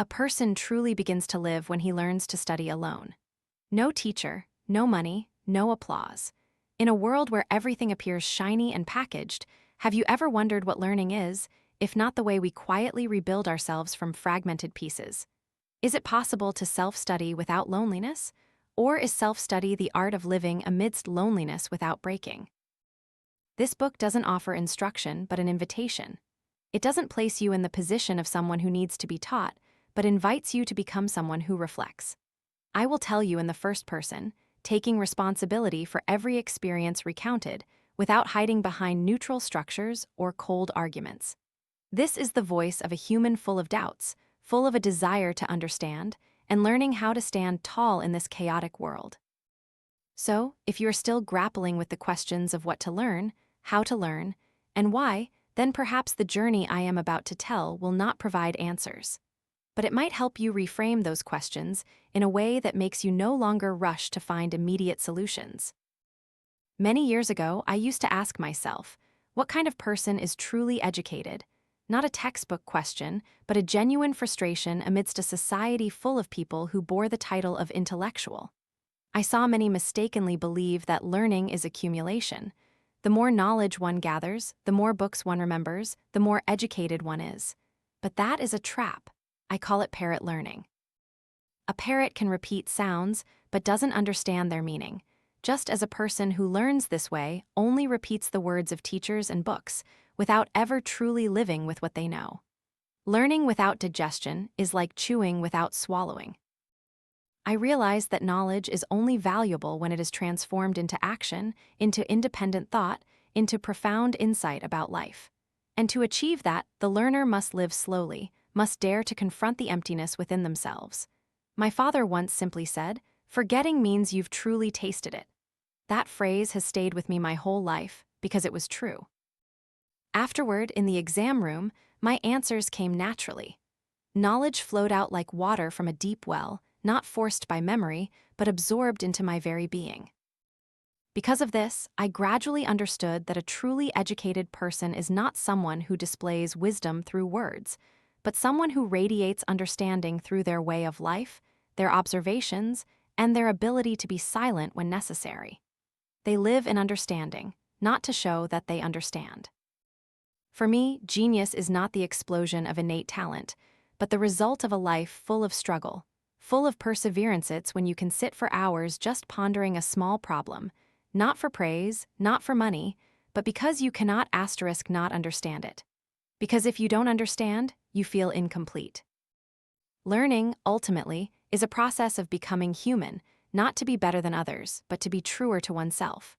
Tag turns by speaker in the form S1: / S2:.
S1: A person truly begins to live when he learns to study alone. No teacher, no money, no applause. In a world where everything appears shiny and packaged, have you ever wondered what learning is, if not the way we quietly rebuild ourselves from fragmented pieces? Is it possible to self-study without loneliness? Or is self-study the art of living amidst loneliness without breaking? This book doesn't offer instruction, but an invitation. It doesn't place you in the position of someone who needs to be taught, but invites you to become someone who reflects. I will tell you in the first person, taking responsibility for every experience recounted, without hiding behind neutral structures or cold arguments. This is the voice of a human full of doubts, full of a desire to understand, and learning how to stand tall in this chaotic world. So, if you're still grappling with the questions of what to learn, how to learn, and why, then perhaps the journey I am about to tell will not provide answers. But it might help you reframe those questions in a way that makes you no longer rush to find immediate solutions. Many years ago, I used to ask myself, what kind of person is truly educated? Not a textbook question, but a genuine frustration amidst a society full of people who bore the title of intellectual. I saw many mistakenly believe that learning is accumulation. The more knowledge one gathers, the more books one remembers, the more educated one is. But that is a trap. I call it parrot learning. A parrot can repeat sounds, but doesn't understand their meaning, just as a person who learns this way only repeats the words of teachers and books, without ever truly living with what they know. Learning without digestion is like chewing without swallowing. I realized that knowledge is only valuable when it is transformed into action, into independent thought, into profound insight about life. And to achieve that, the learner must live slowly, must dare to confront the emptiness within themselves. My father once simply said, "Forgetting means you've truly tasted it." That phrase has stayed with me my whole life, because it was true. Afterward, in the exam room, my answers came naturally. Knowledge flowed out like water from a deep well, not forced by memory, but absorbed into my very being. Because of this, I gradually understood that a truly educated person is not someone who displays wisdom through words, but someone who radiates understanding through their way of life, their observations, and their ability to be silent when necessary. They live in understanding, not to show that they understand. For me, genius is not the explosion of innate talent, but the result of a life full of struggle, full of perseverance. It's when you can sit for hours just pondering a small problem, not for praise, not for money, but because you cannot not understand it. Because if you don't understand, you feel incomplete. Learning, ultimately, is a process of becoming human, not to be better than others, but to be truer to oneself.